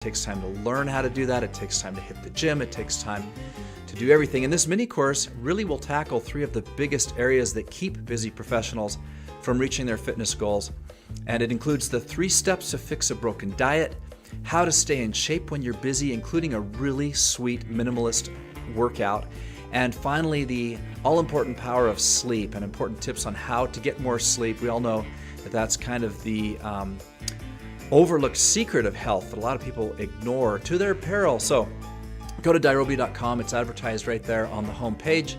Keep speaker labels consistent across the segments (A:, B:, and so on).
A: It takes time to learn how to do that. It takes time to hit the gym. It takes time to do everything. And this mini course really will tackle three of the biggest areas that keep busy professionals from reaching their fitness goals. And it includes the 3 steps to fix a broken diet, how to stay in shape when you're busy, including a really sweet minimalist workout, and finally the all-important power of sleep and important tips on how to get more sleep. We all know that that's kind of the overlooked secret of health that a lot of people ignore to their peril. So go to Dairobi.com. It's advertised right there on the home page,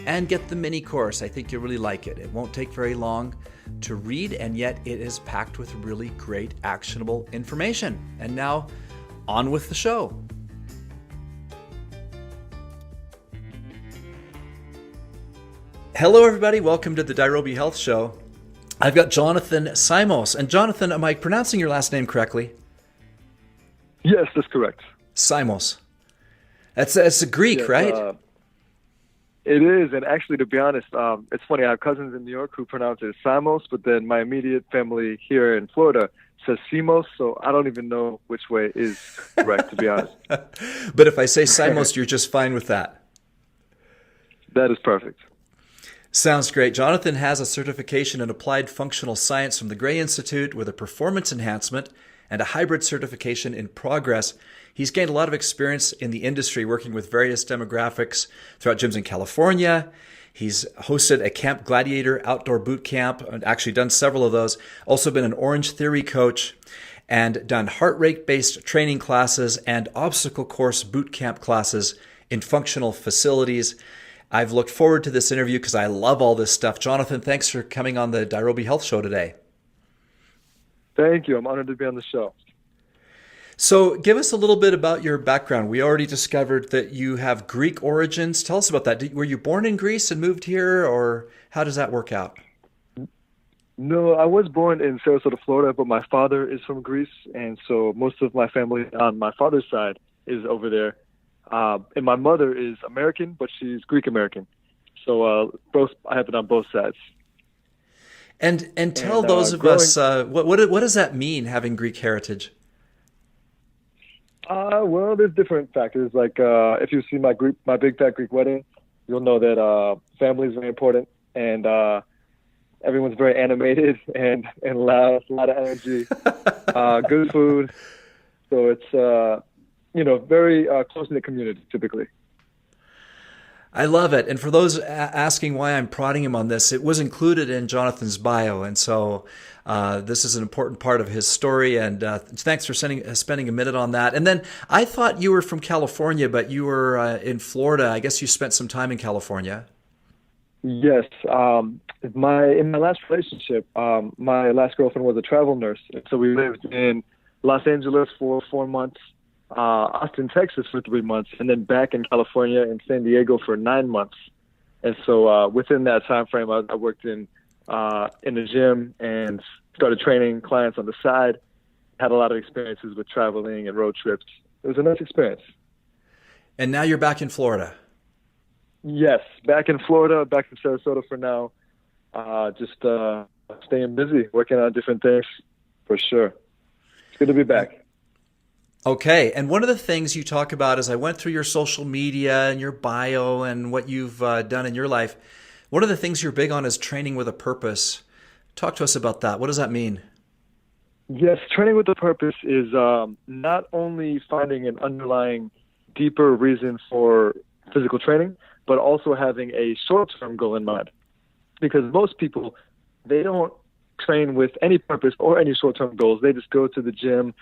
A: and get the mini course. I think you'll really like it. It won't take very long to read, and yet it is packed with really great actionable information. And now on with the show. Hello everybody, welcome to the Dairobi Health Show. I've got Jonathan Simos. And Jonathan, am I pronouncing your last name correctly?
B: Yes, that's correct.
A: Simos. That's a Greek, yes, right?
B: It is, and actually, to be honest, it's funny. I have cousins in New York who pronounce it Simos, but then my immediate family here in Florida says Simos, so I don't even know which way is correct, to be honest.
A: But if I say Simos, you're just fine with that?
B: That is perfect.
A: Sounds great. Jonathan has a certification in applied functional science from the Gray Institute with a performance enhancement and a hybrid certification in progress. He's gained a lot of experience in the industry working with various demographics throughout gyms in California. He's hosted a Camp Gladiator outdoor boot camp, and actually done several of those. Also been an Orange Theory coach and done heart rate-based training classes and obstacle course boot camp classes in functional facilities. I've looked forward to this interview because I love all this stuff. Jonathan, thanks for coming on the Dairobi Health Show today.
B: Thank you. I'm honored to be on the show.
A: So give us a little bit about your background. We already discovered that you have Greek origins. Tell us about that. Were you born in Greece and moved here, or how does that work out?
B: No, I was born in Sarasota, Florida, but my father is from Greece, and so most of my family on my father's side is over there. And my mother is American, but she's Greek American. So I have it on both sides.
A: And tell those of us what does that mean, having Greek heritage?
B: Well, there's different factors. Like if you see my big fat Greek wedding, you'll know that family is very important, and everyone's very animated and loud, a lot of energy, good food. So it's very close-knit community, typically.
A: I love it. And for those asking why I'm prodding him on this, it was included in Jonathan's bio. And so this is an important part of his story. And thanks for spending a minute on that. And then I thought you were from California, but you were in Florida. I guess you spent some time in California.
B: Yes. In my last relationship, my last girlfriend was a travel nurse. And so we lived in Los Angeles for 4 months, Austin, Texas for 3 months, and then back in California and San Diego for 9 months. And so within that time frame, I worked in the gym and started training clients on the side. Had a lot of experiences with traveling and road trips. It was a nice experience.
A: And now you're back in Florida.
B: Yes, back in Florida, back in Sarasota for now. Just staying busy, working on different things for sure. It's good to be back.
A: Okay. And one of the things you talk about as I went through your social media and your bio and what you've done in your life, one of the things you're big on is training with a purpose. Talk to us about that. What does that mean?
B: Yes, training with a purpose is not only finding an underlying deeper reason for physical training, but also having a short-term goal in mind. Because most people, they don't train with any purpose or any short-term goals. They just go to the gym,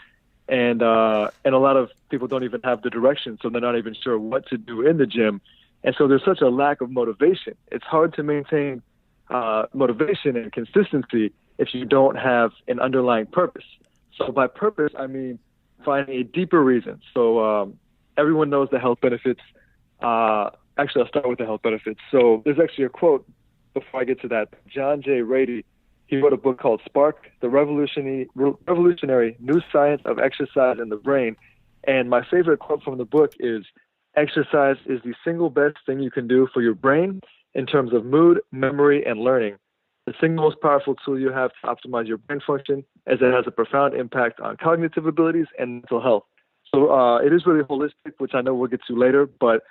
B: and a lot of people don't even have the direction, so they're not even sure what to do in the gym. And so there's such a lack of motivation. It's hard to maintain motivation and consistency if you don't have an underlying purpose. So by purpose, I mean finding a deeper reason. So everyone knows the health benefits. Actually, I'll start with the health benefits. So there's actually a quote before I get to that. John J. Rady, he wrote a book called Spark, the Revolutionary New Science of Exercise in the Brain. And my favorite quote from the book is, "Exercise is the single best thing you can do for your brain in terms of mood, memory, and learning. The single most powerful tool you have to optimize your brain function, as it has a profound impact on cognitive abilities and mental health." So it is really holistic, which I know we'll get to later. But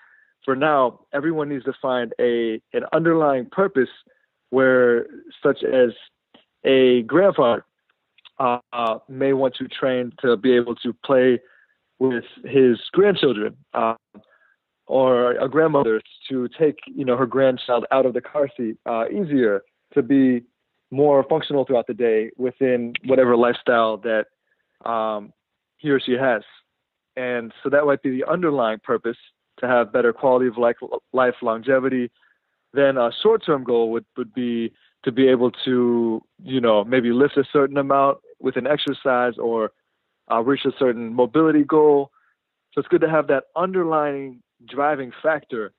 B: for now, everyone needs to find an underlying purpose where, such as a grandfather may want to train to be able to play with his grandchildren, or a grandmother to take her grandchild out of the car seat easier, to be more functional throughout the day within whatever lifestyle that he or she has. And so that might be the underlying purpose, to have better quality of life longevity. Then a short-term goal would be to be able to, maybe lift a certain amount with an exercise, or reach a certain mobility goal. So it's good to have that underlying driving factor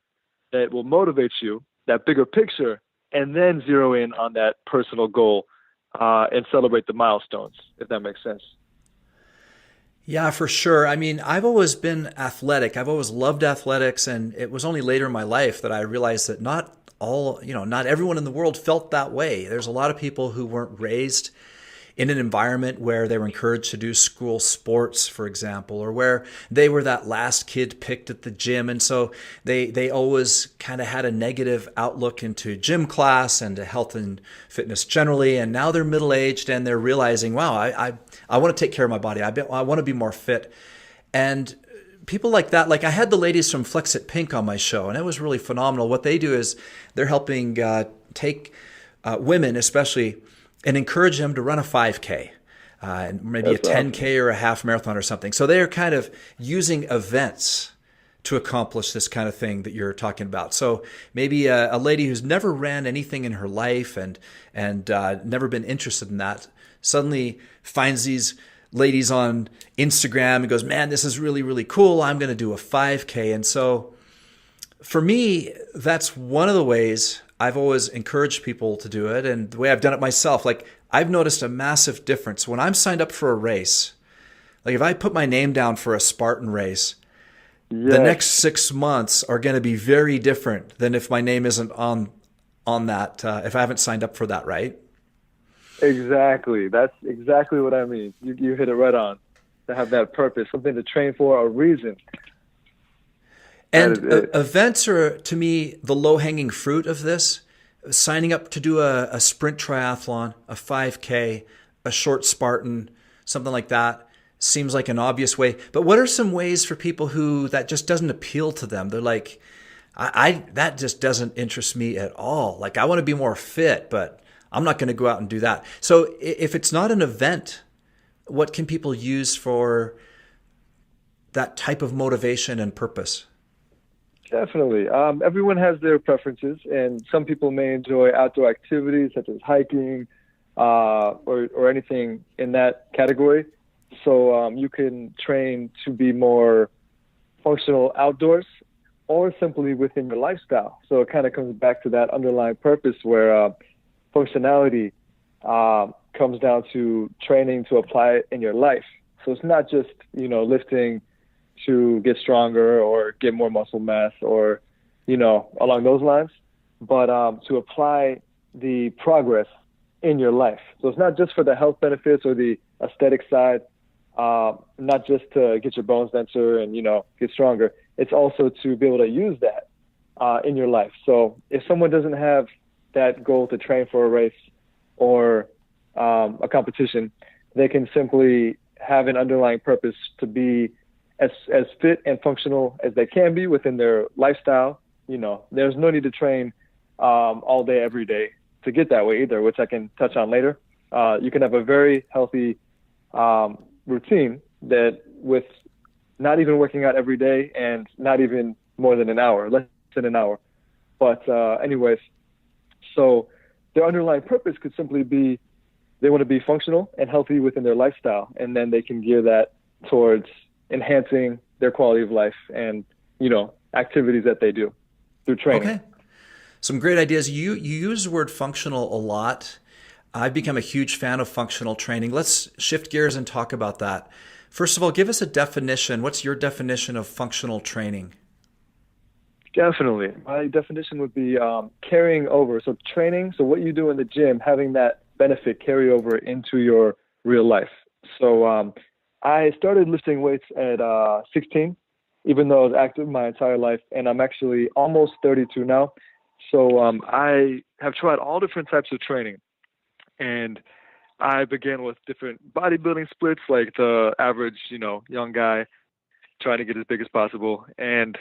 B: that will motivate you, that bigger picture, and then zero in on that personal goal and celebrate the milestones, if that makes sense.
A: Yeah, for sure. I mean, I've always been athletic. I've always loved athletics, and it was only later in my life that I realized that not everyone in the world felt that way. There's a lot of people who weren't raised in an environment where they were encouraged to do school sports, for example, or where they were that last kid picked at the gym. And so they always kind of had a negative outlook into gym class and to health and fitness generally. And now they're middle-aged and they're realizing, wow, I want to take care of my body. I want to be more fit. And people like that, like I had the ladies from Flex It Pink on my show, and it was really phenomenal. What they do is they're helping take women especially and encourage them to run a 5K, and maybe a 10K or a half marathon or something. So they're kind of using events to accomplish this kind of thing that you're talking about. So maybe a lady who's never ran anything in her life and never been interested in that suddenly finds these ladies on Instagram and goes, man, this is really, really cool. I'm going to do a 5K. And so for me, that's one of the ways I've always encouraged people to do it, and the way I've done it myself. Like, I've noticed a massive difference when I'm signed up for a race. Like, if I put my name down for a Spartan race,
B: yes,
A: the next 6 months are going to be very different than if my name isn't on that, if I haven't signed up for that, right?
B: Exactly. That's exactly what I mean. You hit it right on. To have that purpose, something to train for, a reason.
A: And events are, to me, the low-hanging fruit of this. Signing up to do a sprint triathlon, a 5K, a short Spartan, something like that, seems like an obvious way. But what are some ways for people who that just doesn't appeal to them? They're like, that just doesn't interest me at all. Like, I want to be more fit, but I'm not going to go out and do that. So if it's not an event, what can people use for that type of motivation and purpose?
B: Definitely. Everyone has their preferences, and some people may enjoy outdoor activities such as hiking or anything in that category. So you can train to be more functional outdoors or simply within your lifestyle. So it kind of comes back to that underlying purpose where functionality comes down to training to apply it in your life. So it's not just, lifting to get stronger or get more muscle mass or, along those lines, but to apply the progress in your life. So it's not just for the health benefits or the aesthetic side, not just to get your bones denser and, get stronger. It's also to be able to use that in your life. So if someone doesn't have that goal to train for a race or a competition, they can simply have an underlying purpose to be as fit and functional as they can be within their lifestyle. There's no need to train all day, every day to get that way either, which I can touch on later. You can have a very healthy routine that with not even working out every day and not even more than an hour, less than an hour. But anyways, so their underlying purpose could simply be they want to be functional and healthy within their lifestyle, and then they can gear that towards enhancing their quality of life and, activities that they do through training.
A: Okay. Some great ideas. You use the word functional a lot. I've become a huge fan of functional training. Let's shift gears and talk about that. First of all, give us a definition. What's your definition of functional training?
B: Definitely. My definition would be carrying over. So training, so what you do in the gym, having that benefit carry over into your real life. So I started lifting weights at 16, even though I was active my entire life, and I'm actually almost 32 now. So I have tried all different types of training, and I began with different bodybuilding splits, like the average, young guy trying to get as big as possible, and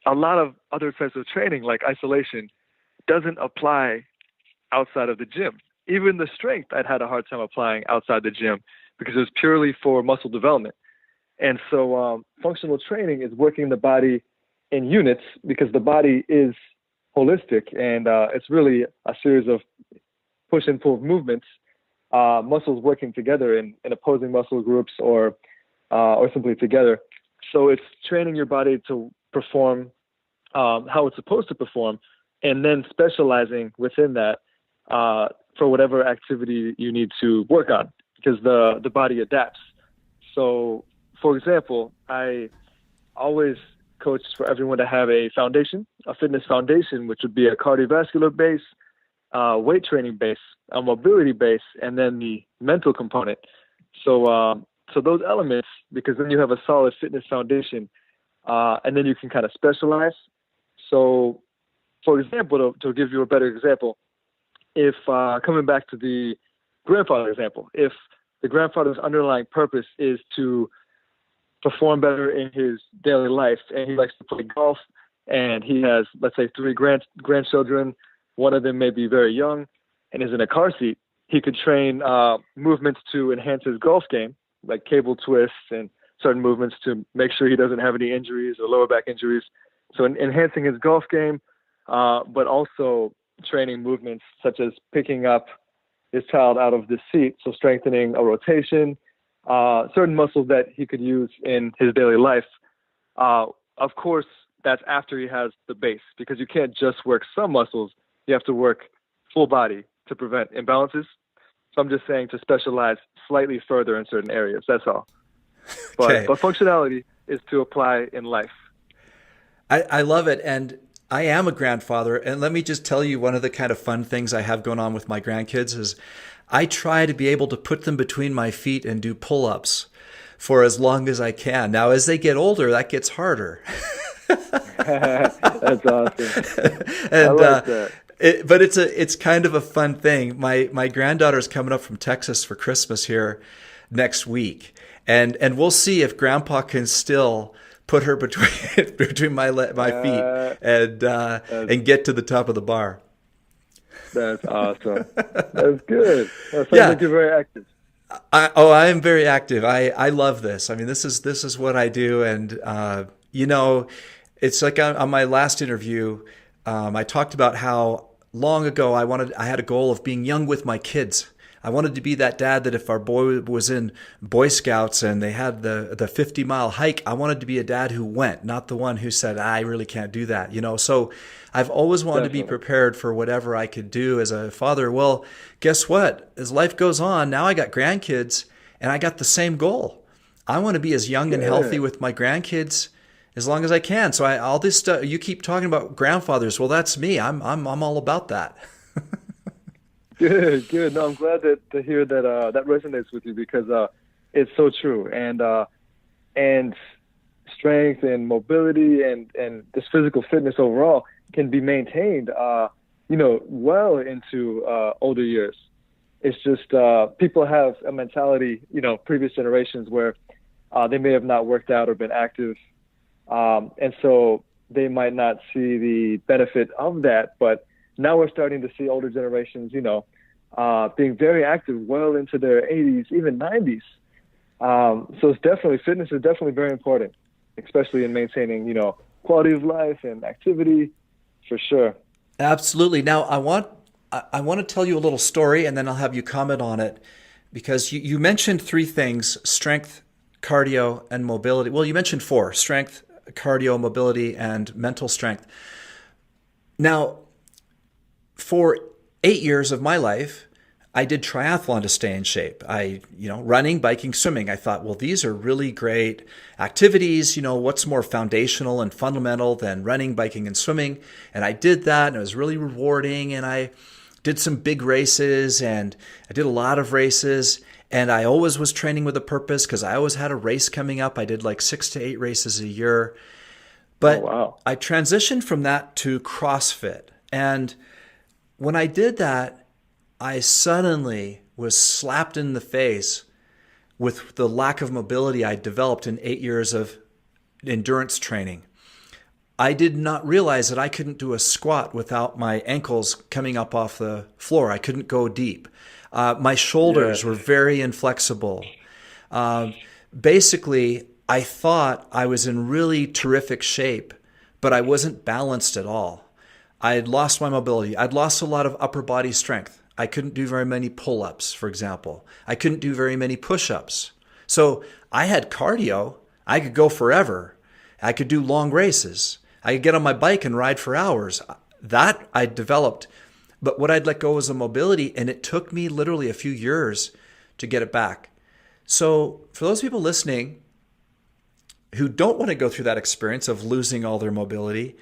B: a lot of other types of training, like isolation, doesn't apply outside of the gym. Even the strength, I'd had a hard time applying outside the gym because it was purely for muscle development. And so functional training is working the body in units because the body is holistic, and it's really a series of push and pull movements, muscles working together in opposing muscle groups or simply together. So it's training your body to perform how it's supposed to perform, and then specializing within that for whatever activity you need to work on, because the body adapts. So, for example, I always coach for everyone to have a foundation, a fitness foundation, which would be a cardiovascular base, weight training base, a mobility base, and then the mental component. So those elements, because then you have a solid fitness foundation, and then you can kind of specialize. So, for example, to give you a better example, if coming back to the grandfather example, if the grandfather's underlying purpose is to perform better in his daily life, and he likes to play golf, and he has, let's say, 3 grandchildren, one of them may be very young and is in a car seat, he could train movements to enhance his golf game, like cable twists and certain movements to make sure he doesn't have any injuries or lower back injuries. So enhancing his golf game, but also training movements such as picking up his child out of the seat, so strengthening a rotation, certain muscles that he could use in his daily life. Of course, that's after he has the base, because you can't just work some muscles. You have to work full body to prevent imbalances. So I'm just saying to specialize slightly further in certain areas. That's all. But functionality is to apply in life.
A: I love it. And I am a grandfather. And let me just tell you, one of the kind of fun things I have going on with my grandkids is I try to be able to put them between my feet and do pull-ups for as long as I can. Now, as they get older, that gets harder.
B: That's awesome.
A: And,
B: I like that.
A: But it's kind of a fun thing. My granddaughter's coming up from Texas for Christmas here next week, and we'll see if Grandpa can still put her between my feet and get to the top of the bar.
B: That's awesome. That's good. That sounds like you're very active.
A: I am very active. I love this. I mean, this is what I do, and it's like on my last interview. I talked about how long ago I had a goal of being young with my kids. I wanted to be that dad that if our boy was in Boy Scouts and they had the 50-mile hike, I wanted to be a dad who went, not the one who said, I really can't do that. So I've always wanted to be prepared for whatever I could do as a father. Well, guess what? As life goes on, now I got grandkids and I got the same goal. I want to be as young and healthy with my grandkids as long as I can. So all this stuff, you keep talking about grandfathers. Well, that's me. I'm all about that.
B: Good. No, I'm glad to hear that that resonates with you, because it's so true. And strength and mobility and this physical fitness overall can be maintained, well into older years. It's just people have a mentality, previous generations where they may have not worked out or been active. And so they might not see the benefit of that, but now we're starting to see older generations, being very active well into their 80s, even 90s. So fitness is definitely very important, especially in maintaining, quality of life and activity, for sure.
A: Absolutely. Now, I want to tell you a little story, and then I'll have you comment on it, because you mentioned 3 things: strength, cardio, and mobility. Well, you mentioned 4: strength, cardio, mobility, and mental strength. Now, for 8 years of my life, I did triathlon to stay in shape. Running, biking, swimming. I thought, well, these are really great activities. What's more foundational and fundamental than running, biking, and swimming? And I did that, and it was really rewarding. And I did some big races, and I did a lot of races. And I always was training with a purpose because I always had a race coming up. I did like 6 to 8 races a year. But
B: wow.
A: I transitioned from that to CrossFit. And when I did that, I suddenly was slapped in the face with the lack of mobility I developed in 8 years of endurance training. I did not realize that I couldn't do a squat without my ankles coming up off the floor. I couldn't go deep. My shoulders were very inflexible. Basically, I thought I was in really terrific shape, but I wasn't balanced at all. I had lost my mobility. I'd lost a lot of upper body strength. I couldn't do very many pull-ups, for example. I couldn't do very many push-ups. So I had cardio. I could go forever. I could do long races. I could get on my bike and ride for hours. That I developed. But what I'd let go was the mobility, and it took me literally a few years to get it back. So for those people listening who don't want to go through that experience of losing all their mobility,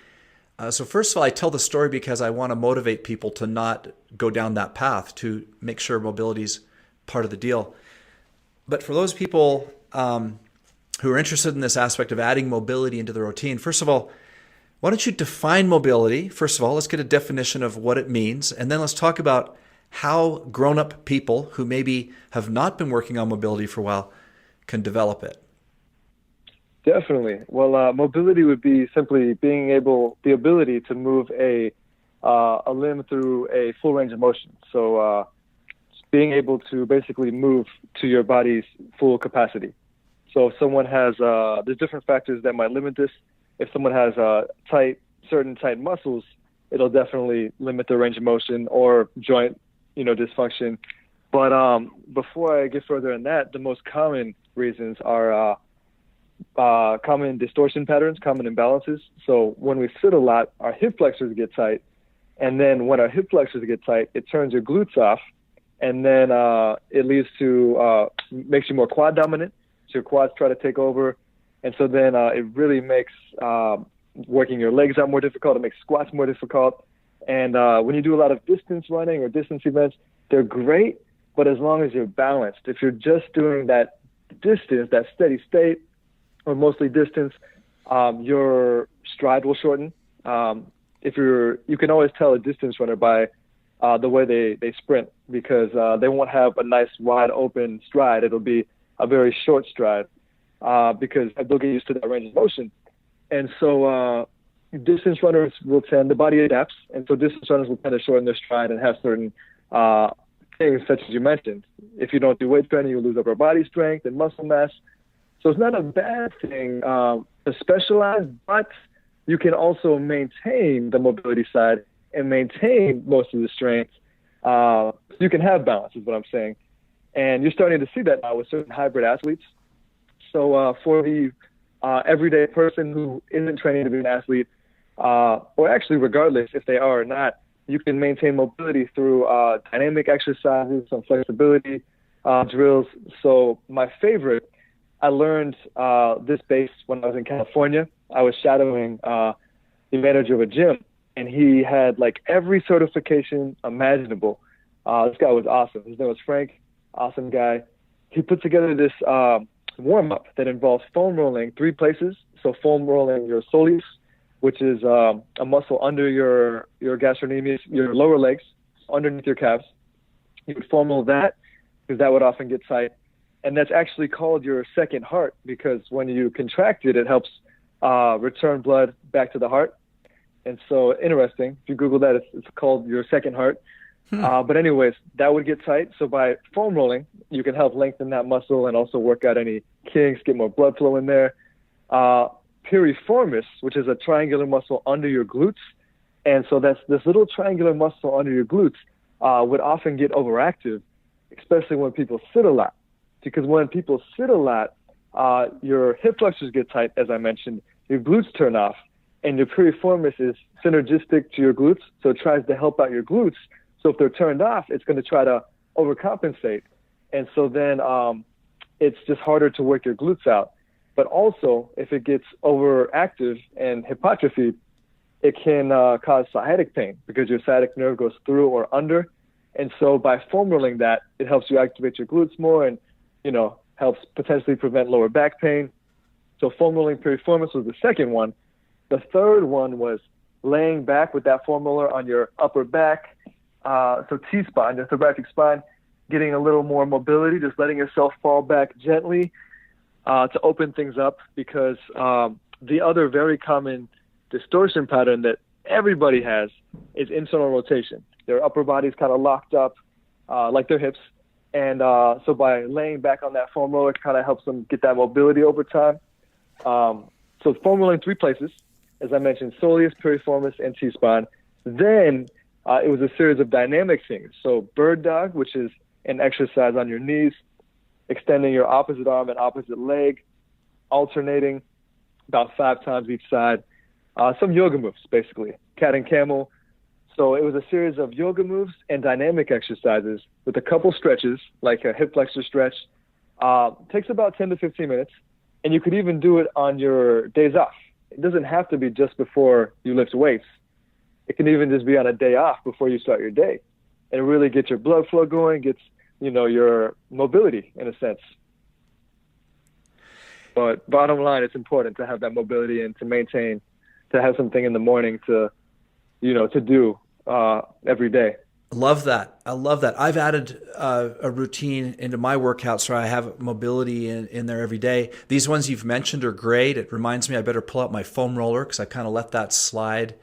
A: so first of all, I tell the story because I want to motivate people to not go down that path, to make sure mobility is part of the deal. But for those people who are interested in this aspect of adding mobility into the routine, first of all, why don't you define mobility? First of all, let's get a definition of what it means. And then let's talk about how grown-up people who maybe have not been working on mobility for a while can develop it.
B: Definitely. Well, mobility would be simply the ability to move a limb through a full range of motion. So being able to basically move to your body's full capacity. So if someone has, there's different factors that might limit this. If someone has certain tight muscles, it'll definitely limit their range of motion or joint, dysfunction. But before I get further in that, the most common reasons are common distortion patterns, common imbalances. So when we sit a lot, our hip flexors get tight. And then when our hip flexors get tight, it turns your glutes off. And then it leads to, makes you more quad dominant. So your quads try to take over. And so then it really makes working your legs out more difficult. It makes squats more difficult. And when you do a lot of distance running or distance events, they're great, but as long as you're balanced. If you're just doing that distance, that steady state, or mostly distance, your stride will shorten. You can always tell a distance runner by the way they sprint, because they won't have a nice wide open stride. It'll be a very short stride because they'll get used to that range of motion. And so distance runners the body adapts, and so distance runners will tend to shorten their stride and have certain things such as you mentioned. If you don't do weight training, you'll lose upper body strength and muscle mass. So it's not a bad thing to specialize, but you can also maintain the mobility side and maintain most of the strength. So you can have balance is what I'm saying. And you're starting to see that now with certain hybrid athletes. So for the everyday person who isn't training to be an athlete, or actually regardless if they are or not, you can maintain mobility through dynamic exercises, some flexibility drills. So my favorite, I learned this base when I was in California. I was shadowing the manager of a gym, and he had like every certification imaginable. This guy was awesome. His name was Frank, awesome guy. He put together this warm-up that involves foam rolling 3 places. So foam rolling your soleus, which is a muscle under your gastrocnemius, your lower legs, underneath your calves. You would foam roll that because that would often get tight. And that's actually called your second heart, because when you contract it, it helps return blood back to the heart. And so interesting. If you Google that, it's called your second heart. But anyways, that would get tight. So by foam rolling, you can help lengthen that muscle and also work out any kinks, get more blood flow in there. Piriformis, which is a triangular muscle under your glutes. And so that's this little triangular muscle under your glutes would often get overactive, especially when people sit a lot. Because when people sit a lot, your hip flexors get tight, as I mentioned, your glutes turn off, and your piriformis is synergistic to your glutes, so it tries to help out your glutes. So if they're turned off, it's going to try to overcompensate. And so then it's just harder to work your glutes out. But also, if it gets overactive and hypertrophied, it can cause sciatic pain because your sciatic nerve goes through or under. And so by foam rolling that, it helps you activate your glutes more and helps potentially prevent lower back pain. So foam rolling piriformis was the second one. The third one was laying back with that foam roller on your upper back, so T-spine, your thoracic spine, getting a little more mobility, just letting yourself fall back gently to open things up, because the other very common distortion pattern that everybody has is internal rotation. Their upper body's kind of locked up like their hips. And so by laying back on that foam roller, it kind of helps them get that mobility over time. So foam rolling 3 places, as I mentioned, soleus, piriformis, and T-spine. Then it was a series of dynamic things. So bird dog, which is an exercise on your knees, extending your opposite arm and opposite leg, alternating about 5 times each side. Some yoga moves, basically, cat and camel. So it was a series of yoga moves and dynamic exercises with a couple stretches, like a hip flexor stretch. Takes about 10 to 15 minutes, and you could even do it on your days off. It doesn't have to be just before you lift weights. It can even just be on a day off before you start your day, and really get your blood flow going, gets your mobility in a sense. But bottom line, it's important to have that mobility and to maintain, to have something in the morning to do every day.
A: Love that. I love that. I've added a routine into my workouts where I have mobility in there every day. These ones you've mentioned are great. It reminds me I better pull out my foam roller because I kind of let that slide.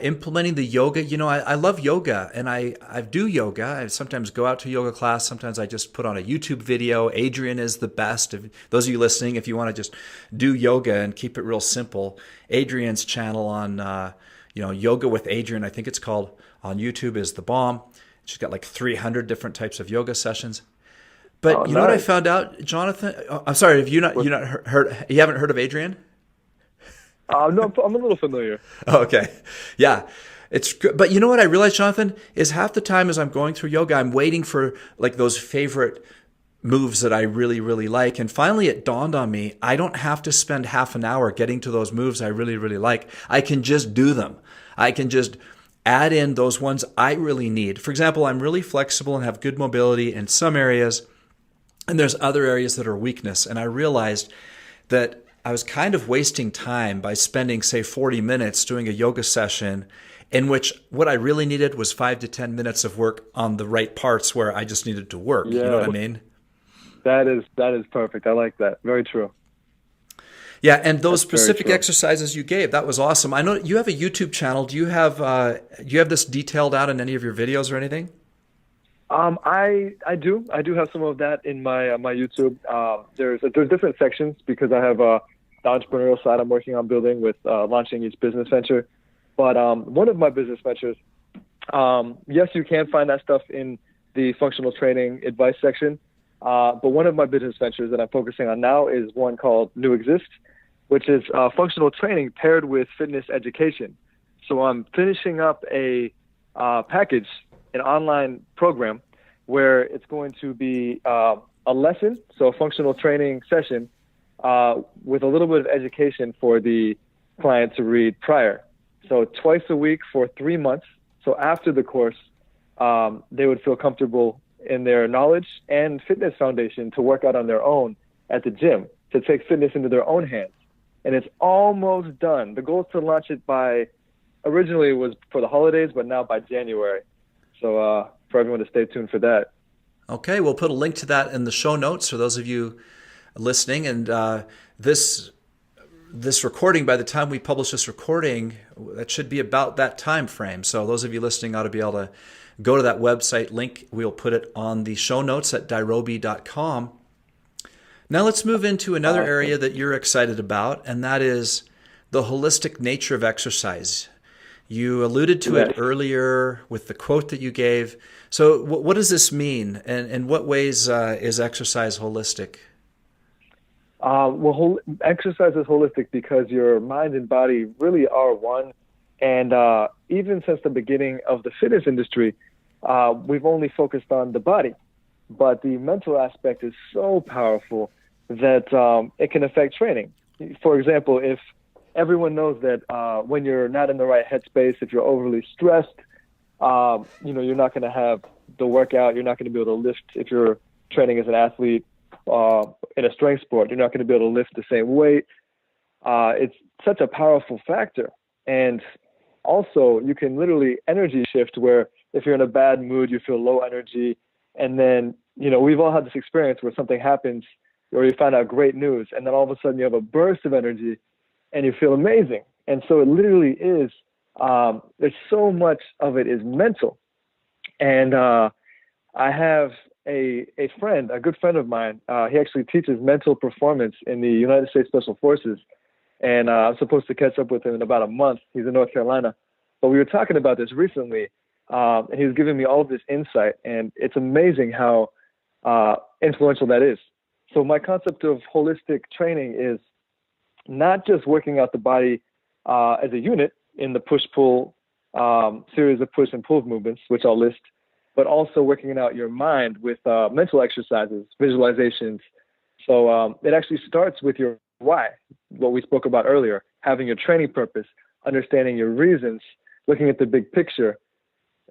A: Implementing the yoga, I love yoga, and I do yoga. I sometimes go out to yoga class. Sometimes I just put on a YouTube video. Adriene is the best. If those of you listening, if you want to just do yoga and keep it real simple, Adriene's channel on Yoga with Adriene, I think it's called, on YouTube is the bomb. She's got like 300 different types of yoga sessions. But know what I found out, Jonathan? I'm sorry, have you haven't heard of Adriene?
B: No, I'm a little familiar.
A: Okay. Yeah. It's good. But you know what I realized, Jonathan, is half the time as I'm going through yoga, I'm waiting for like those favorite moves that I really, really like. And finally it dawned on me, I don't have to spend half an hour getting to those moves I really, really like. I can just do them. I can just add in those ones I really need. For example, I'm really flexible and have good mobility in some areas, and there's other areas that are weakness. And I realized that I was kind of wasting time by spending, say, 40 minutes doing a yoga session in which what I really needed was 5 to 10 minutes of work on the right parts where I just needed to work. Yeah. You know what I mean?
B: That is perfect. I like that. Very true.
A: Yeah, and those specific exercises you gave, that was awesome. I know you have a YouTube channel. Do you have this detailed out in any of your videos or anything?
B: I do have some of that in my YouTube. There's different sections because I have the entrepreneurial side I'm working on building with launching each business venture. But one of my business ventures, yes, you can find that stuff in the functional training advice section. But one of my business ventures that I'm focusing on now is one called New Exist, which is functional training paired with fitness education. So I'm finishing up a package, an online program where it's going to be a lesson, so a functional training session with a little bit of education for the client to read prior. So twice a week for 3 months. So after the course, they would feel comfortable in their knowledge and fitness foundation to work out on their own at the gym, to take fitness into their own hands. And it's almost done. The goal is to launch it originally it was for the holidays, but now by January. So for everyone to stay tuned for that.
A: Okay, we'll put a link to that in the show notes for those of you listening. And this recording, by the time we publish this recording, that should be about that time frame. So those of you listening ought to be able to go to that website link. We'll put it on the show notes at dairobi.com. Now let's move into another area that you're excited about, and that is the holistic nature of exercise. You alluded to it earlier with the quote that you gave. So what does this mean, and in what ways is exercise holistic?
B: Exercise is holistic because your mind and body really are one. And even since the beginning of the fitness industry, we've only focused on the body. But the mental aspect is so powerful that it can affect training. For example, if everyone knows that when you're not in the right headspace, if you're overly stressed, you're not going to have the workout. You're not going to be able to lift if you're training as an athlete. in a strength sport. You're not going to be able to lift the same weight. It's such a powerful factor. And also, you can literally energy shift where if you're in a bad mood, you feel low energy. And then, we've all had this experience where something happens or you find out great news, and then all of a sudden you have a burst of energy and you feel amazing. And so it literally is, there's so much of it is mental. And I have a friend, a good friend of mine. He actually teaches mental performance in the United States Special Forces. And I'm supposed to catch up with him in about a month. He's in North Carolina. But we were talking about this recently, and he was giving me all of this insight. And it's amazing how influential that is. So my concept of holistic training is not just working out the body as a unit in the push-pull series of push and pull movements, which I'll list, but also working out your mind with mental exercises, visualizations. So it actually starts with your why, what we spoke about earlier, having your training purpose, understanding your reasons, looking at the big picture,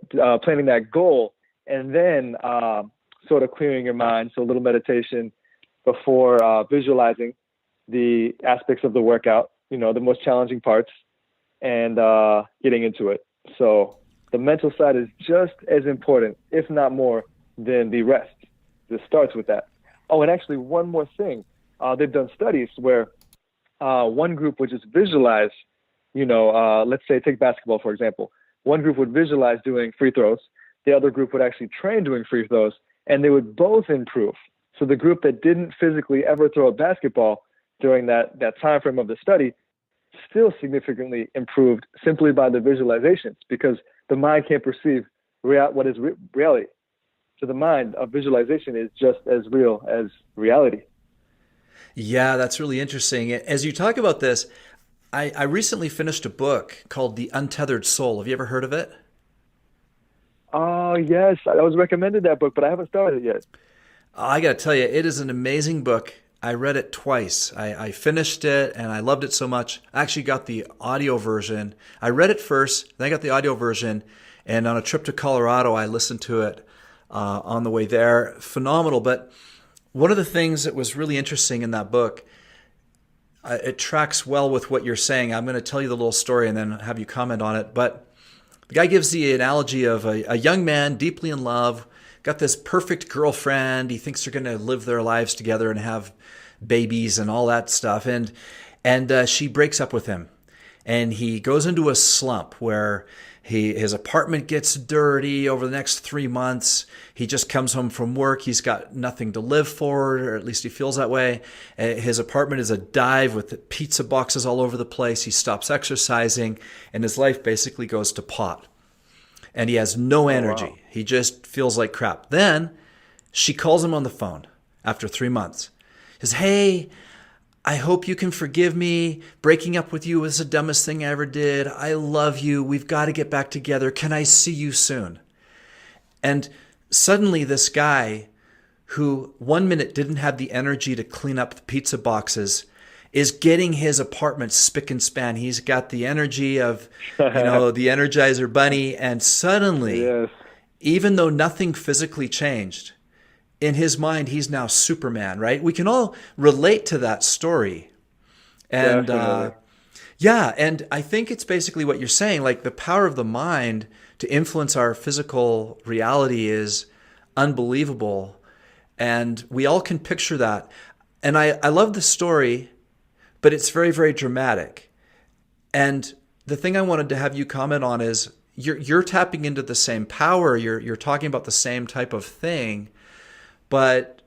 B: planning that goal, and then sort of clearing your mind. So a little meditation before visualizing the aspects of the workout, the most challenging parts, and getting into it. So the mental side is just as important, if not more, than the rest. This starts with that. Oh, and actually one more thing. They've done studies where one group would just visualize, let's say take basketball, for example. One group would visualize doing free throws. The other group would actually train doing free throws, and they would both improve. So the group that didn't physically ever throw a basketball during that time frame of the study still significantly improved simply by the visualizations, because the mind can't perceive what is reality. To the mind, a visualization is just as real as reality.
A: Yeah, that's really interesting. As you talk about this, I recently finished a book called The Untethered Soul. Have you ever heard of it?
B: Oh, yes. I was recommended that book, but I haven't started it yet.
A: I got to tell you, it is an amazing book. I read it twice. I finished it and I loved it so much. I actually got the audio version. I read it first, then I got the audio version. And on a trip to Colorado, I listened to it on the way there. Phenomenal. But one of the things that was really interesting in that book, it tracks well with what you're saying. I'm going to tell you the little story and then have you comment on it. But the guy gives the analogy of a young man deeply in love, got this perfect girlfriend. He thinks they're going to live their lives together and have babies and all that stuff. And she breaks up with him. And he goes into a slump where his apartment gets dirty over the next 3 months. He just comes home from work. He's got nothing to live for, or at least he feels that way. His apartment is a dive with pizza boxes all over the place. He stops exercising, and his life basically goes to pot. And he has no energy.
B: Oh, wow.
A: He just feels like crap. Then she calls him on the phone after 3 months. Says, "Hey, I hope you can forgive me. Breaking up with you was the dumbest thing I ever did. I love you. We've got to get back together. Can I see you soon?" And suddenly this guy who 1 minute didn't have the energy to clean up the pizza boxes is getting his apartment spick and span. He's got the energy of, the Energizer Bunny. And suddenly,
B: Yes.
A: even though nothing physically changed, in his mind, he's now Superman, right? We can all relate to that story. And and I think it's basically what you're saying, like the power of the mind to influence our physical reality is unbelievable. And we all can picture that. And I love the story, but it's very, very dramatic. And the thing I wanted to have you comment on is you're tapping into the same power. You're talking about the same type of thing. But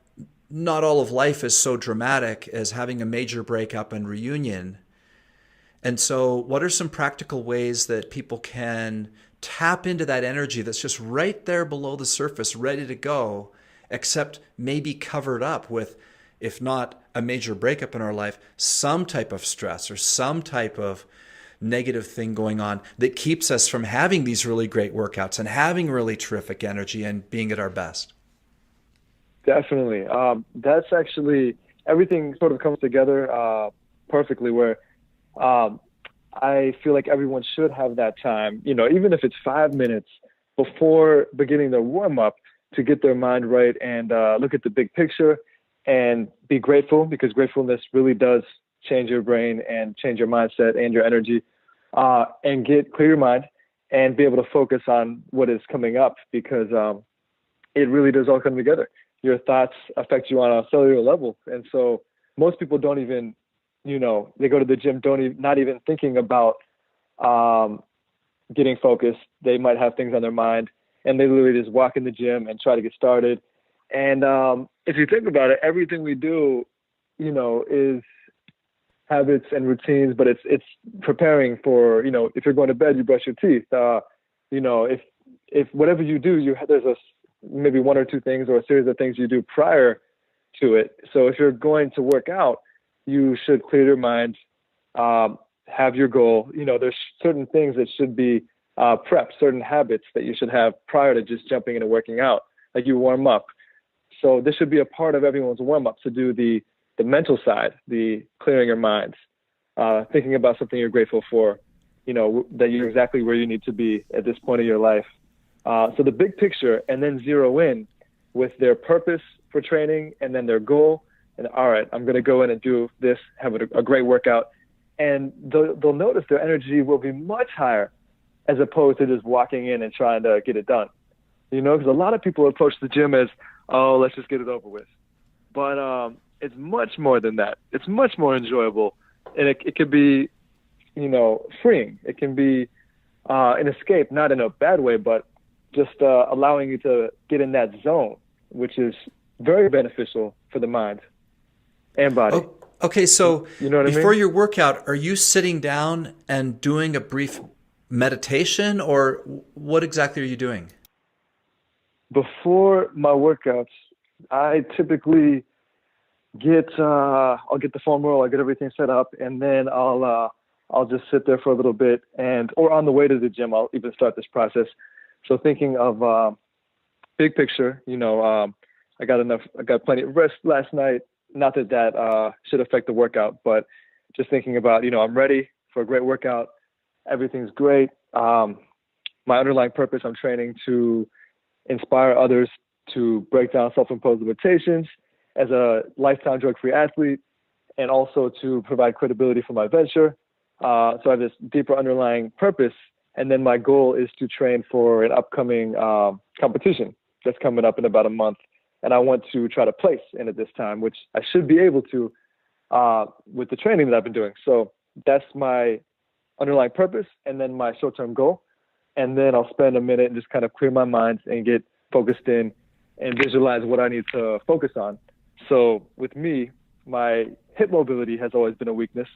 A: not all of life is so dramatic as having a major breakup and reunion. And so what are some practical ways that people can tap into that energy that's just right there below the surface, ready to go, except maybe covered up with, if not a major breakup in our life, some type of stress or some type of negative thing going on that keeps us from having these really great workouts and having really terrific energy and being at our best?
B: Definitely. That's actually, everything sort of comes together perfectly where I feel like everyone should have that time, even if it's 5 minutes before beginning their warm-up, to get their mind right and look at the big picture and be grateful, because gratefulness really does change your brain and change your mindset and your energy, and clear your mind and be able to focus on what is coming up, because it really does all come together. Your thoughts affect you on a cellular level. And so most people don't even, they go to the gym, not even thinking about getting focused. They might have things on their mind, and they literally just walk in the gym and try to get started. And if you think about it, everything we do, is habits and routines, but it's preparing for, if you're going to bed, you brush your teeth. If whatever you do, there's maybe one or two things or a series of things you do prior to it. So if you're going to work out, you should clear your mind, have your goal. There's certain things that should be prepped, certain habits that you should have prior to just jumping into working out, like you warm up. So this should be a part of everyone's warm up, to do the mental side, the clearing your minds, thinking about something you're grateful for, that you're exactly where you need to be at this point in your life. So the big picture, and then zero in with their purpose for training and then their goal. And all right, I'm going to go in and do this, have a great workout. And they'll notice their energy will be much higher as opposed to just walking in and trying to get it done. Because a lot of people approach the gym as, oh, let's just get it over with. But it's much more than that. It's much more enjoyable. And it could be, freeing. It can be an escape, not in a bad way, but just allowing you to get in that zone, which is very beneficial for the mind and body.
A: Oh, okay, so
B: before
A: your workout, are you sitting down and doing a brief meditation, or what exactly are you doing?
B: Before my workouts, I typically I'll get the foam roll, I'll get everything set up, and then I'll just sit there for a little bit, or on the way to the gym, I'll even start this process. So thinking of big picture, I got plenty of rest last night. Not that should affect the workout, but just thinking about, I'm ready for a great workout. Everything's great. My underlying purpose, I'm training to inspire others to break down self-imposed limitations as a lifetime drug-free athlete, and also to provide credibility for my venture. So I have this deeper underlying purpose. And then my goal is to train for an upcoming competition that's coming up in about a month. And I want to try to place in it this time, which I should be able to with the training that I've been doing. So that's my underlying purpose, and then my short-term goal. And then I'll spend a minute and just kind of clear my mind and get focused in and visualize what I need to focus on. So with me, my hip mobility has always been a weakness.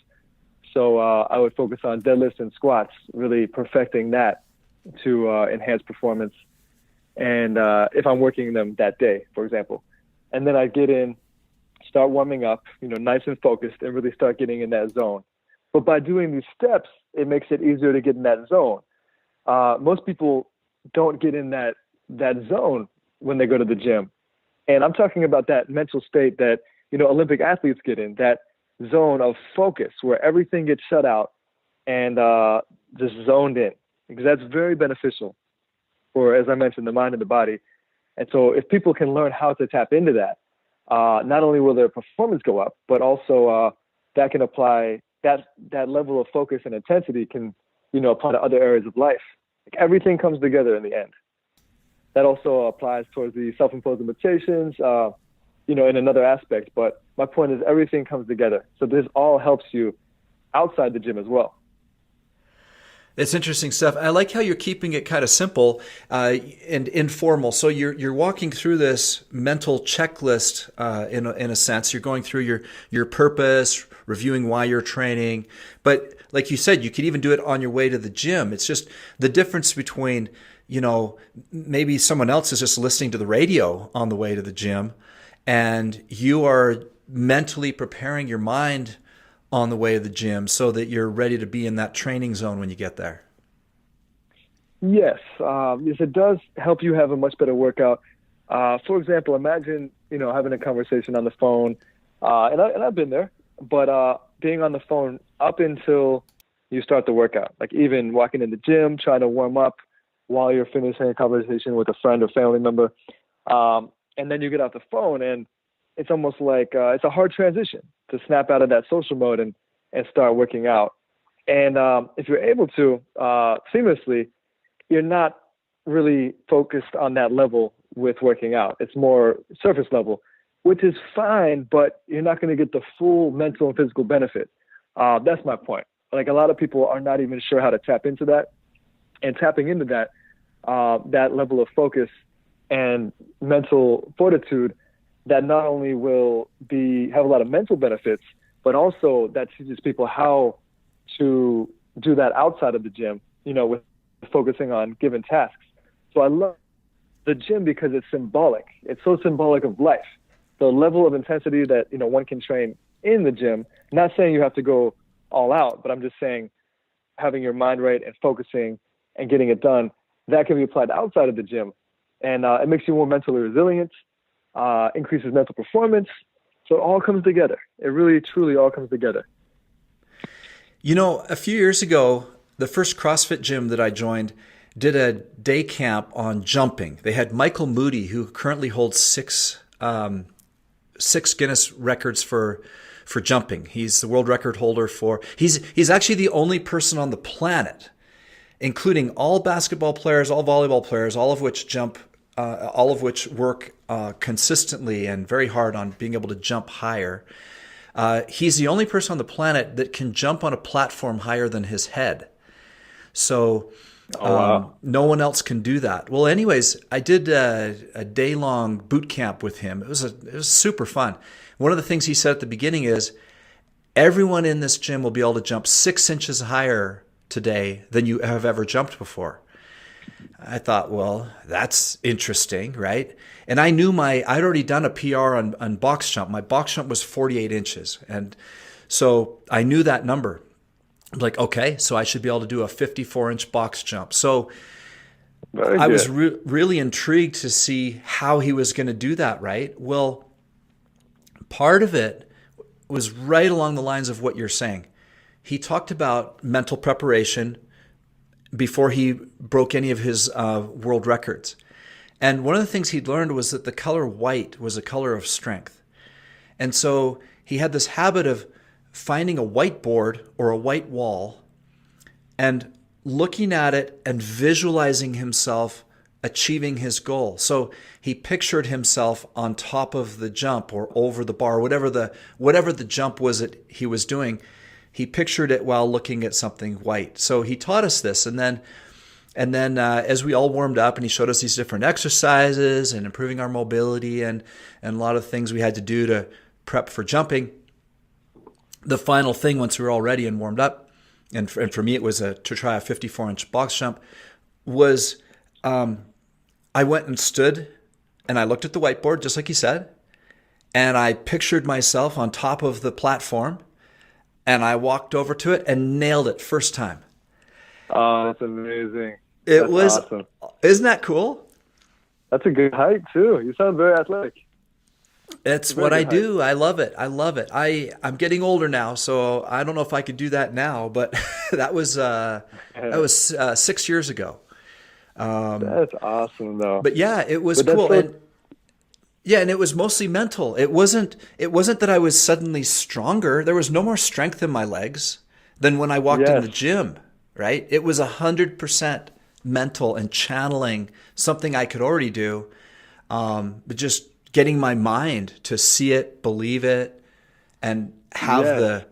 B: So I would focus on deadlifts and squats, really perfecting that to enhance performance. And if I'm working them that day, for example, and then I get in, start warming up, nice and focused, and really start getting in that zone. But by doing these steps, it makes it easier to get in that zone. Most people don't get in that zone when they go to the gym. And I'm talking about that mental state that, Olympic athletes get in, that zone of focus where everything gets shut out and just zoned in, because that's very beneficial for, as I mentioned, the mind and the body. And so if people can learn how to tap into that, not only will their performance go up, but also that can apply, that level of focus and intensity can, apply to other areas of life. Like everything comes together in the end. That also applies towards the self-imposed limitations, in another aspect. But my point is everything comes together. So this all helps you outside the gym as well.
A: It's interesting stuff. I like how you're keeping it kind of simple and informal. So you're walking through this mental checklist in a sense. You're going through your purpose, reviewing why you're training. But like you said, you could even do it on your way to the gym. It's just the difference between, maybe someone else is just listening to the radio on the way to the gym, and you are mentally preparing your mind on the way to the gym so that you're ready to be in that training zone when you get there.
B: Yes, it does help you have a much better workout. For example, imagine, having a conversation on the phone, and I've been there, but being on the phone up until you start the workout, like even walking in the gym, trying to warm up while you're finishing a conversation with a friend or family member. And then you get off the phone and it's almost like it's a hard transition to snap out of that social mode and start working out. And if you're able to seamlessly, you're not really focused on that level with working out. It's more surface level, which is fine, but you're not going to get the full mental and physical benefit. That's my point. Like, a lot of people are not even sure how to tap into that, and tapping into that, that level of focus and mental fortitude, that not only will have a lot of mental benefits, but also that teaches people how to do that outside of the gym, with focusing on given tasks. So I love the gym because it's symbolic. It's so symbolic of life. The level of intensity that, one can train in the gym, not saying you have to go all out, but I'm just saying having your mind right and focusing and getting it done, that can be applied outside of the gym. And it makes you more mentally resilient, increases mental performance. So it all comes together. It really, truly all comes together.
A: A few years ago, the first CrossFit gym that I joined did a day camp on jumping. They had Michael Moody, who currently holds six Guinness records for jumping. He's the world record holder he's actually the only person on the planet, including all basketball players, all volleyball players, all of which work consistently and very hard on being able to jump higher. He's the only person on the planet that can jump on a platform higher than his head. So wow. No one else can do that. Well, anyways, I did a day-long boot camp with him. It was super fun. One of the things he said at the beginning is, everyone in this gym will be able to jump 6 inches higher today than you have ever jumped before. I thought, well, that's interesting, right? And I knew I'd already done a PR on box jump. My box jump was 48 inches. And so I knew that number. I'm like, okay, so I should be able to do a 54-inch box jump. So I was really intrigued to see how he was going to do that, right? Well, part of it was right along the lines of what you're saying. He talked about mental preparation before he broke any of his world records. And one of the things he'd learned was that the color white was a color of strength. And so he had this habit of finding a whiteboard or a white wall and looking at it and visualizing himself achieving his goal. So he pictured himself on top of the jump or over the bar, whatever the jump was that he was doing. He pictured it while looking at something white. So he taught us this, and then as we all warmed up, and he showed us these different exercises and improving our mobility and a lot of things we had to do to prep for jumping. The final thing, once we were all ready and warmed up, and for me it was to try a 54-inch box jump, was I went and stood and I looked at the whiteboard, just like he said, and I pictured myself on top of the platform, and I walked over to it and nailed it first time.
B: Oh, that's amazing.
A: It was
B: awesome.
A: Isn't that cool?
B: That's a good height too. You sound very athletic.
A: It's what I do. I love it. I'm getting older now, so I don't know if I could do that now, but that was 6 years ago.
B: That's awesome though.
A: But yeah, it was cool. And it was mostly mental. It wasn't that I was suddenly stronger. There was no more strength in my legs than when I walked in the gym, right? It was 100% mental and channeling something I could already do, but just getting my mind to see it, believe it, and have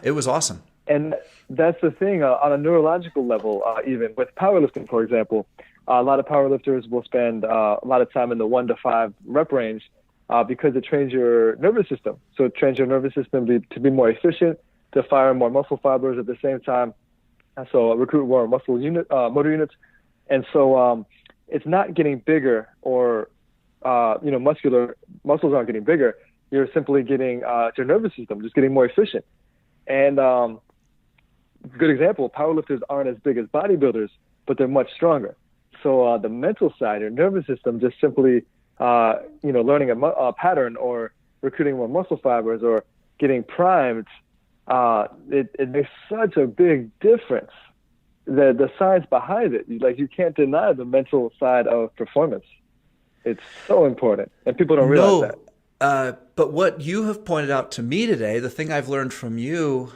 A: it was awesome.
B: And that's the thing, on a neurological level, even with powerlifting, for example, a lot of powerlifters will spend a lot of time in the 1 to 5 rep range because it trains your nervous system. So it trains your nervous system to be more efficient, to fire more muscle fibers at the same time, so recruit more motor units. And so it's not getting bigger or muscles aren't getting bigger. You're simply getting your nervous system just getting more efficient. And good example, powerlifters aren't as big as bodybuilders, but they're much stronger. So the mental side, your nervous system, just simply learning a pattern or recruiting more muscle fibers or getting primed, it makes such a big difference. The science behind it, like, you can't deny the mental side of performance. It's so important, and people don't realize that.
A: But what you have pointed out to me today, the thing I've learned from you,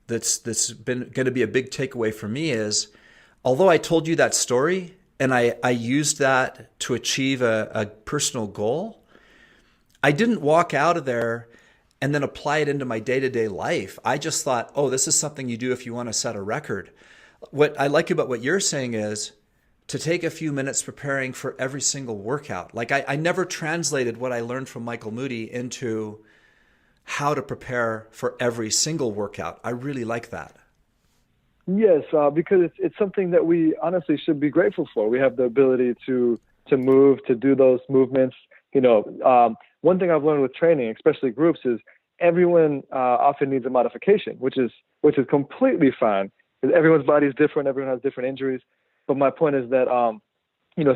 A: that's been going to be a big takeaway for me is, although I told you that story and I used that to achieve a personal goal, I didn't walk out of there and then apply it into my day-to-day life. I just thought, oh, this is something you do if you want to set a record. What I like about what you're saying is to take a few minutes preparing for every single workout. Like I never translated what I learned from Michael Moody into how to prepare for every single workout. I really like that.
B: Yes, because it's something that we honestly should be grateful for. We have the ability to move, to do those movements. One thing I've learned with training, especially groups, is everyone often needs a modification, which is completely fine. Because everyone's body is different. Everyone has different injuries. But my point is that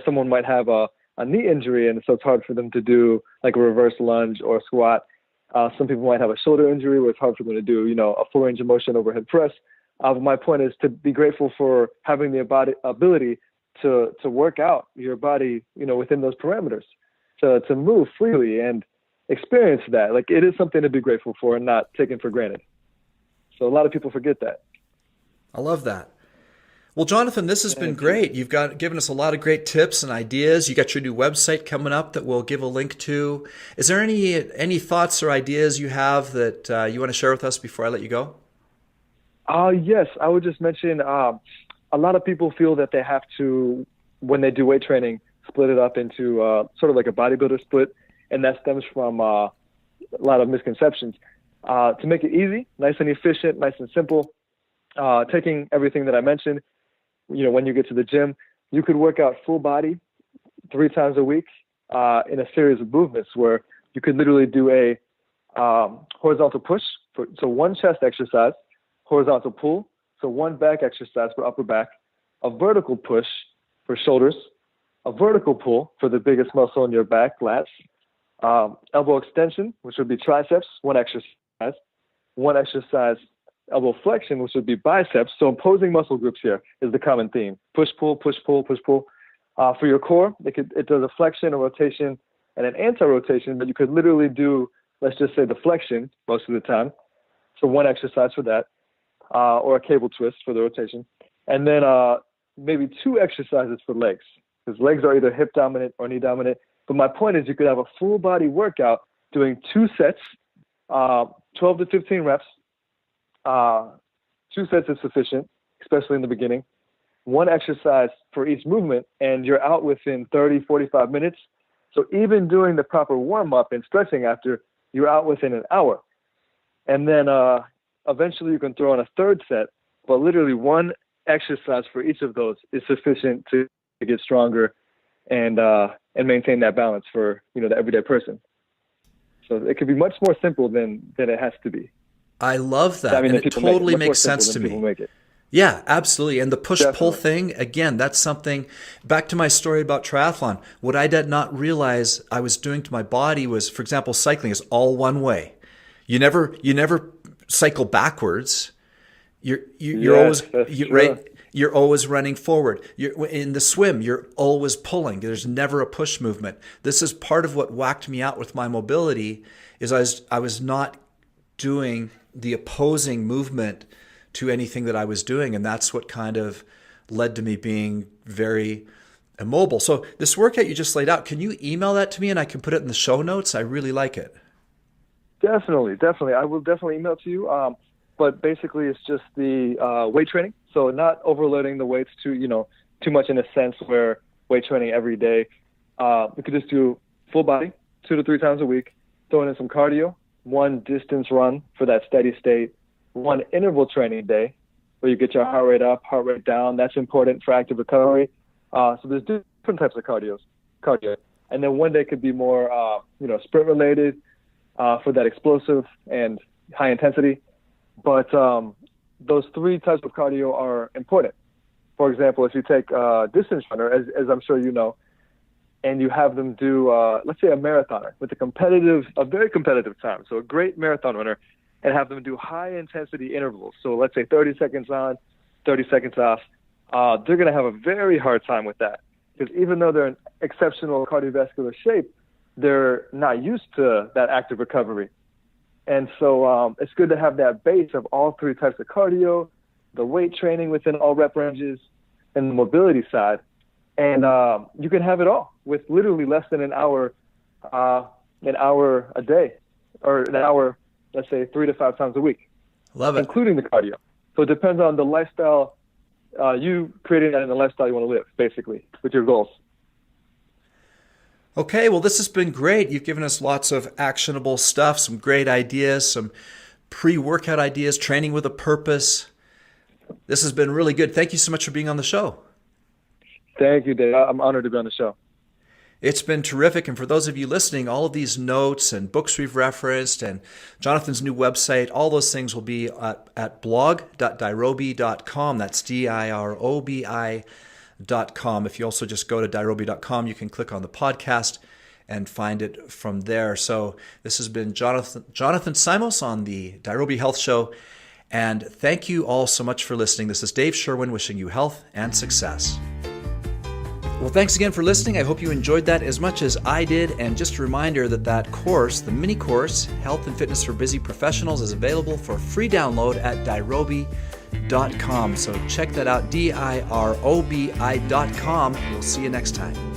B: someone might have a knee injury, and so it's hard for them to do like a reverse lunge or a squat. Some people might have a shoulder injury where it's hard for them to do, a full range of motion overhead press. But my point is to be grateful for having the ability to work out your body, within those parameters, to move freely and experience that. Like, it is something to be grateful for and not taken for granted. So a lot of people forget that.
A: I love that. Well, Jonathan, this has been great. You've given us a lot of great tips and ideas. You got your new website coming up that we'll give a link to. Is there any thoughts or ideas you have that you want to share with us before I let you go?
B: Yes, I would just mention a lot of people feel that they have to, when they do weight training, split it up into sort of like a bodybuilder split, and that stems from a lot of misconceptions. To make it easy, nice and efficient, nice and simple, taking everything that I mentioned, when you get to the gym, you could work out full body 3 times a week in a series of movements where you could literally do a horizontal push, so one chest exercise, horizontal pull, so one back exercise for upper back, a vertical push for shoulders, a vertical pull for the biggest muscle in your back, lats, elbow extension, which would be triceps, one exercise, elbow flexion, which would be biceps. So opposing muscle groups here is the common theme. Push, pull, push, pull, push, pull. For your core, it does a flexion, a rotation, and an anti-rotation, but you could literally do, let's just say, the flexion most of the time. So one exercise for that, or a cable twist for the rotation. And then maybe 2 exercises for legs, because legs are either hip dominant or knee dominant. But my point is you could have a full body workout doing 2 sets, 12 to 15 reps. 2 sets is sufficient, especially in the beginning. 1 exercise for each movement, and you're out within 30, 45 minutes. So even doing the proper warm-up and stretching after, you're out within an hour. And then eventually you can throw in a 3rd set, but literally 1 exercise for each of those is sufficient to get stronger and maintain that balance for the everyday person. So it could be much more simple than it has to be.
A: I love that. And it totally makes sense to me. Yeah, absolutely. And the push-pull thing, again, that's something, back to my story about triathlon, what I did not realize I was doing to my body was, for example, cycling is all one way. You never cycle backwards. You're always right. You're always running forward. In the swim, you're always pulling. There's never a push movement. This is part of what whacked me out with my mobility, is I was not doing the opposing movement to anything that I was doing. And that's what kind of led to me being very immobile. So this workout you just laid out, can you email that to me and I can put it in the show notes? I really like it.
B: Definitely. I will definitely email it to you. But basically it's just the weight training. So not overloading the weights too much in a sense where weight training every day. We could just do full body 2 to 3 times a week, throwing in some cardio, 1 distance run for that steady state, 1 interval training day where you get your heart rate up, heart rate down. That's important for active recovery. So there's different types of cardio. And then 1 day could be more, sprint related for that explosive and high intensity. But those 3 types of cardio are important. For example, if you take a distance runner, as I'm sure you know, and you have them do, let's say, a marathoner with a very competitive time, so a great marathon runner, and have them do high-intensity intervals. So let's say 30 seconds on, 30 seconds off. They're going to have a very hard time with that, because even though they're in exceptional cardiovascular shape, they're not used to that active recovery. And so it's good to have that base of all three types of cardio, the weight training within all rep ranges, and the mobility side. And you can have it all with literally less than an hour a day, or an hour, let's say 3 to 5 times a week.
A: Love it.
B: Including the cardio. So it depends on the lifestyle, you creating that in the lifestyle you want to live, basically, with your goals.
A: Okay, well, this has been great. You've given us lots of actionable stuff, some great ideas, some pre-workout ideas, training with a purpose. This has been really good. Thank you so much for being on the show.
B: Thank you, Dave. I'm honored to be on the show.
A: It's been terrific. And for those of you listening, all of these notes and books we've referenced and Jonathan's new website, all those things will be at blog.dirobi.com. That's DIROBI.com. If you also just go to dirobi.com, you can click on the podcast and find it from there. So this has been Jonathan Simos on the Dirobi Health Show. And thank you all so much for listening. This is Dave Sherwin wishing you health and success. Well, thanks again for listening. I hope you enjoyed that as much as I did. And just a reminder that course, the mini course, Health and Fitness for Busy Professionals, is available for free download at dirobi.com. So check that out, dirobi.com. We'll see you next time.